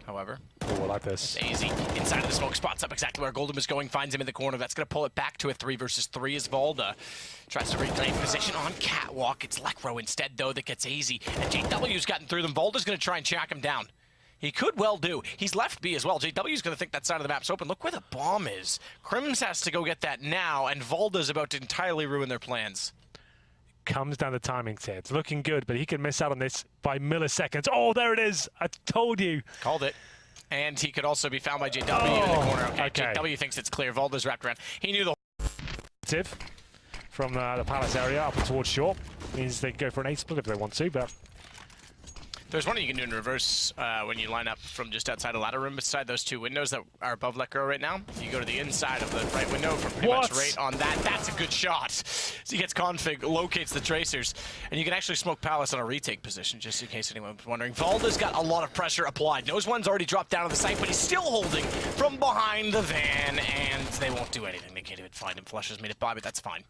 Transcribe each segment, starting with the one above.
however. Oh, I like this. It's AZ inside of the smoke, spots up exactly where Golden is going, finds him in the corner. That's going to pull it back to a 3 versus 3 as Valda tries to reclaim position on Catwalk. It's Lekro instead, though, that gets AZ. And JW's gotten through them. Valda's going to try and track him down. He could well do. He's left B as well. JW's going to think that side of the map's open. Look where the bomb is. Crims has to go get that now, and Valda's about to entirely ruin their plans. Comes down the timing, Ted. It's looking good, but he can miss out on this by milliseconds. Oh, there it is. I told you. Called it. And he could also be found by JW in the corner. Okay. Okay. JW thinks it's clear. Valda's wrapped around. He knew the from the Palace area up towards short. Means they can go for an 8 split if they want to, but there's one you can do in reverse when you line up from just outside the ladder room beside those 2 windows that are above Lekro right now. You go to the inside of the right window from pretty much right on that. That's a good shot. So he gets config, locates the tracers, and you can actually smoke Palace on a retake position, just in case anyone was wondering. Valda's got a lot of pressure applied. Knows one's already dropped down to the site, but he's still holding from behind the van, and they won't do anything. They can't even find him. Flush has made it by, but that's fine.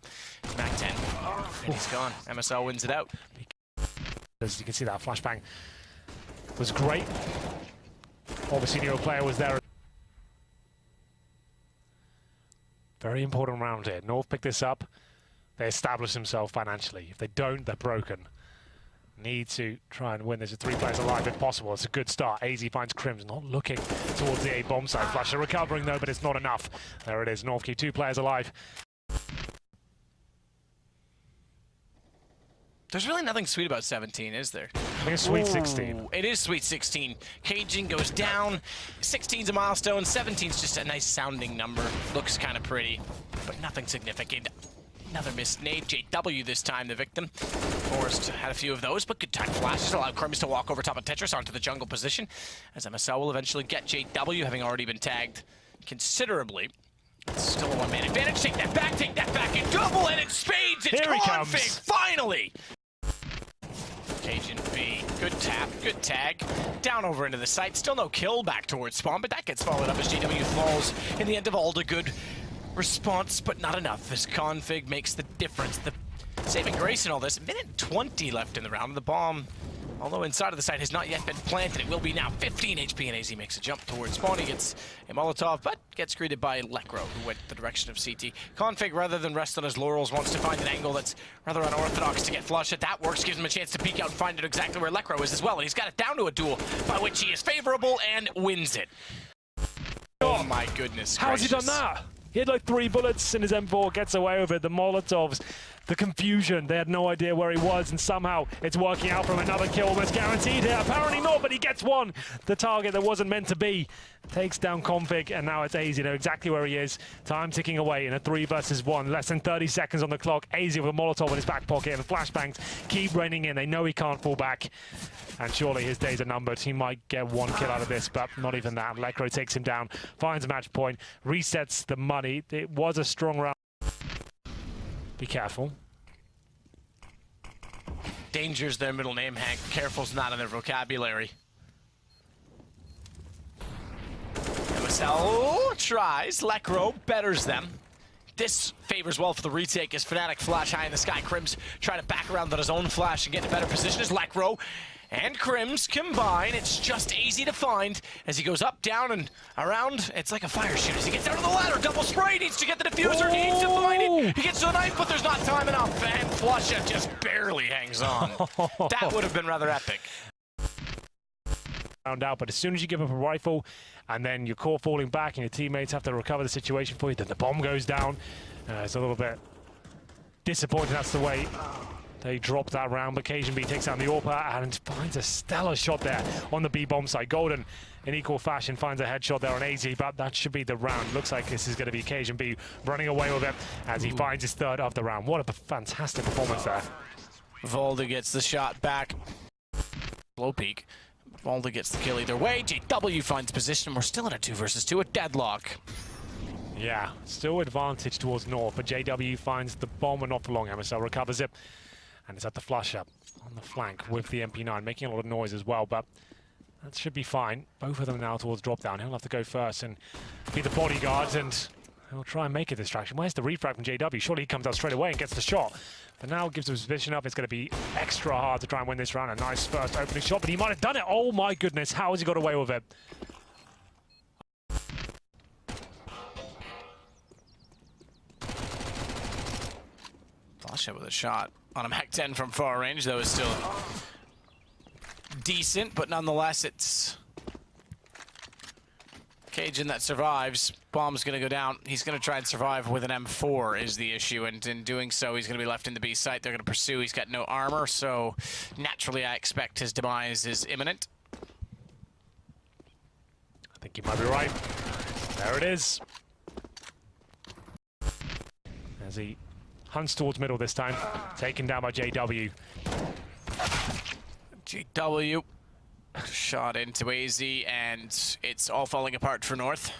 Mac 10, and he's gone. MSL wins it out. As you can see, that flashbang was great. Obviously, Neo player was there. Very important round here. North picked this up. They establish themselves financially. If they don't, they're broken. Need to try and win. There's 3 players alive if possible. It's a good start. AZ finds Crims, not looking towards the A bomb side. Flasher recovering though, but it's not enough. There it is. North keep 2 players alive. There's really nothing sweet about 17, is there? I think it's sweet 16. It is sweet 16. Caging goes down. 16's a milestone. 17's just a nice sounding number. Looks kind of pretty, but nothing significant. Another missed nade. JW this time, the victim. Forrest had a few of those, but good time flashes allowed Crims to walk over top of Tetris onto the jungle position, as MSL will eventually get JW, having already been tagged considerably. It's still a 1-man advantage. Take that back in double, and in spades, it's config, finally! Cajun B, good tap, good tag. Down over into the site, still no kill back towards spawn, but that gets followed up as JW falls in the end of Alda. Good response, but not enough as config makes the difference. The saving grace in all this, 1:20 left in the round. The bomb, although inside of the site, has not yet been planted. It will be now 15 HP, and AZ makes a jump towards spawn. He gets a Molotov, but gets greeted by Lekro, who went the direction of CT. Config, rather than rest on his laurels, wants to find an angle that's rather unorthodox to get flush. If that works, gives him a chance to peek out and find it exactly where Lekro is as well. And he's got it down to a duel, by which he is favorable and wins it. Oh my goodness How has he done that? He had like 3 bullets in his M4, gets away with it. The Molotovs, the confusion, they had no idea where he was, and somehow it's working out from another kill almost guaranteed here. Apparently not, but he gets one. The target that wasn't meant to be takes down config, and now it's AZ. You know exactly where he is. Time ticking away in a 3 versus 1. Less than 30 seconds on the clock. AZ with a Molotov in his back pocket, and the flashbangs keep raining in. They know he can't fall back, and surely his days are numbered. He might get 1 kill out of this, but not even that. Lekro takes him down, finds a match point, resets the money. It was a strong round. Be careful. Danger's their middle name, Hank. Careful's not in their vocabulary. MSL tries. Lekro betters them. This favors well for the retake as Fnatic flash high in the sky. Crims trying to back around on his own flash and get in a better position as Lekro and Crims combine. It's just easy to find as he goes up, down, and around. It's like a fire shoot as he gets down to the ladder. Double spray, needs to get the diffuser, he needs to find it. He gets to the knife, but there's not time enough. And Flusha just barely hangs on. That would have been rather epic. Found out, but as soon as you give up a rifle and then your core falling back and your teammates have to recover the situation for you, then the bomb goes down. It's a little bit disappointing. That's the way they drop that round, but Cajun B takes down the AWP and finds a stellar shot there on the B bomb side. Golden, in equal fashion, finds a headshot there on AZ, but that should be the round. Looks like this is going to be Cajun B running away with it as he finds his 3rd of the round. What a fantastic performance there. Valda gets the shot back. Low peak. Valda gets the kill either way. JW finds position. We're still in a 2 versus 2, a deadlock. Yeah, still advantage towards North, but JW finds the bomb and not for long. MSL recovers it, and it's at the flush up on the flank with the MP9, making a lot of noise as well, but that should be fine. Both of them now towards drop down. He'll have to go first and be the bodyguard, and He'll try and make a distraction. Where's the refrag from JW? Surely he comes out straight away and gets the shot. But now gives his position up. It's going to be extra hard to try and win this round. A nice first opening shot, but he might have done it. Oh my goodness, how has he got away with it? Flash with a shot on a Mac 10 from far range, though, is still decent, but nonetheless, it's Cajun that survives. Bomb's going to go down. He's going to try and survive with an M4 is the issue, and in doing so, he's going to be left in the B site. They're going to pursue. He's got no armor, so naturally, I expect his demise is imminent. I think you might be right. There it is. As he hunts towards middle this time, taken down by JW. JW shot into AZ, and it's all falling apart for North.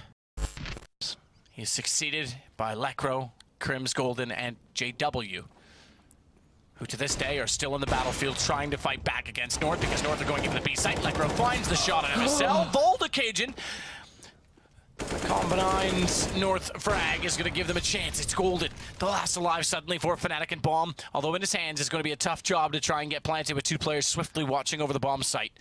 He's succeeded by Lekro, Crims, Golden, and JW, who to this day are still in the battlefield trying to fight back against North because North are going into the B site. Lekro finds the shot on MSL. Volda Cajun. Combined North frag is going to give them a chance. It's Golden, the last alive suddenly for Fnatic and Bomb. Although in his hands is going to be a tough job to try and get planted with two players swiftly watching over the bomb site.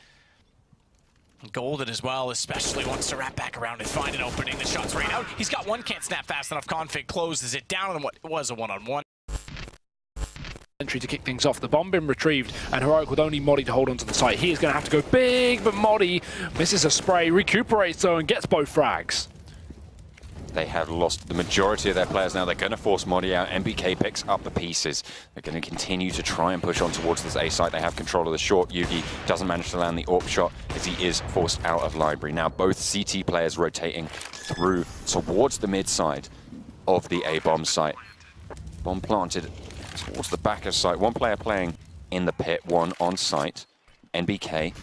Golden as well, especially wants to wrap back around and find an opening. The shot's right out. He's got one, can't snap fast enough. Config closes it down on what was a one-on-one. Entry to kick things off. The bomb been retrieved, and Heroic with only Modi to hold onto the site. He is going to have to go big, but Modi misses a spray, recuperates though, and gets both frags. They have lost the majority of their players now. They're going to force Modi out. MBK picks up the pieces. They're going to continue to try and push on towards this A site. They have control of the short. Yugi doesn't manage to land the AWP shot as he is forced out of library. Now both CT players rotating through towards the mid side of the A bomb site. Bomb planted towards the back of site. One player playing in the pit, one on site. NBK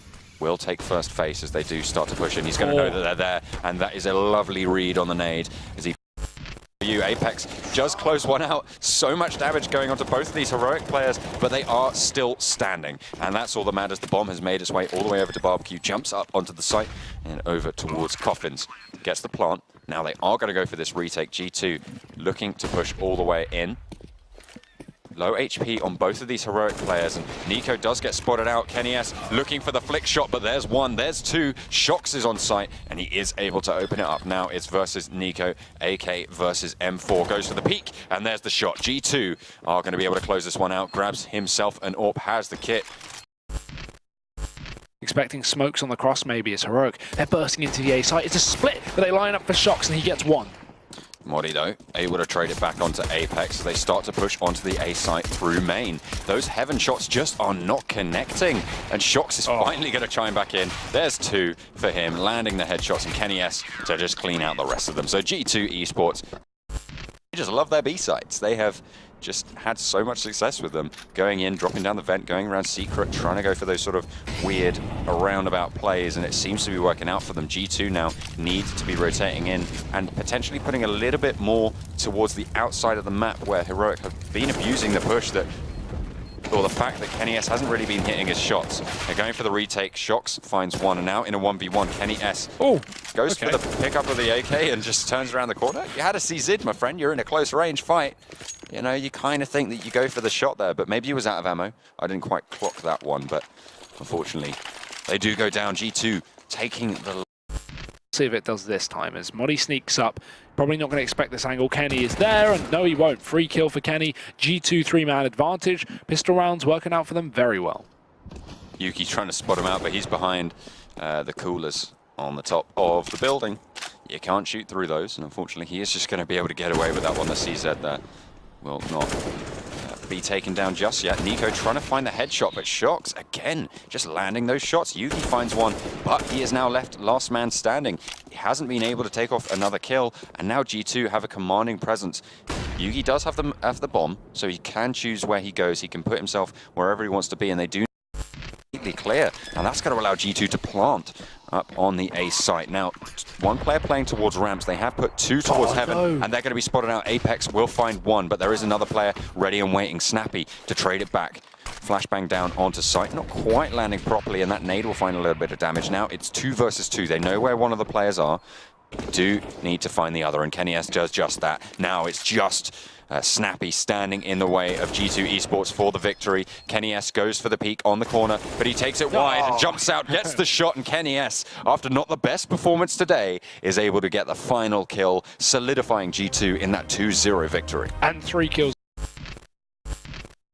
will take first face as they do start to push in. He's going to know that they're there, and that is a lovely read on the nade as he Apex just close one out. So much damage going on to both of these Heroic players, but they are still standing, and that's all that matters. The bomb has made its way all the way over to Barbecue, jumps up onto the site and over towards Coffins, gets the plant. Now they are going to go for this retake. G2 looking to push all the way in. Low HP on both of these Heroic players, and Nico does get spotted out. Kenny S looking for the flick shot, but there's one, there's two. Shox is on site, and he is able to open it up. Now it's versus Nico, AK versus M4. Goes for the peak, and there's the shot. G2 are going to be able to close this one out. Grabs himself an AWP, has the kit. Expecting smokes on the cross maybe as Heroic. They're bursting into the A site. It's a split, but they line up for Shox, and he gets one. Modi, though, able to trade it back onto Apex. They start to push onto the A site through main. Those heaven shots just are not connecting, and Shox is finally going to chime back in. There's two for him, landing the headshots, and Kenny S to just clean out the rest of them. So G2 Esports, they just love their B sites. They have just had so much success with them. Going in, dropping down the vent, going around secret, trying to go for those sort of weird roundabout plays, and it seems to be working out for them. G2 now need to be rotating in and potentially putting a little bit more towards the outside of the map where Heroic have been abusing the push that, or the fact that Kenny S hasn't really been hitting his shots. They're going for the retake. Shox finds one, and now in a 1v1, Kenny S goes for the pickup of the AK and just turns around the corner. You had to see Zid, my friend. You're in a close range fight. You know, you kind of think that you go for the shot there, but maybe he was out of ammo. I didn't quite clock that one, but unfortunately, they do go down. G2 taking the... See if it does this time as Modi sneaks up. Probably not going to expect this angle. Kenny is there, and no, he won't. Free kill for Kenny. G2 three-man advantage. Pistol rounds working out for them very well. Yuki's trying to spot him out, but he's behind the coolers on the top of the building. You can't shoot through those, and unfortunately, he is just going to be able to get away with that one. The CZ there will not be taken down just yet. Nico trying to find the headshot, but Shox, again, just landing those shots. Yuki finds one, but he is now left last man standing. He hasn't been able to take off another kill, and now G2 have a commanding presence. Yuki does have the bomb, so he can choose where he goes. He can put himself wherever he wants to be, and they do completely clear, and that's going to allow G2 to plant up on the A site. Now, one player playing towards ramps. They have put two towards heaven, and they're going to be spotted out. Apex will find one, but there is another player ready and waiting, Snappy, to trade it back. Flashbang down onto site, not quite landing properly, and that nade will find a little bit of damage. Now it's 2 versus 2. They know where one of the players are. do need to find the other, and Kenny S does just that. Now it's just Snappy standing in the way of G2 Esports for the victory. Kenny S goes for the peek on the corner, but he takes it wide and jumps out, gets the shot, and Kenny S, after not the best performance today, is able to get the final kill, solidifying G2 in that 2-0 victory. And 3 kills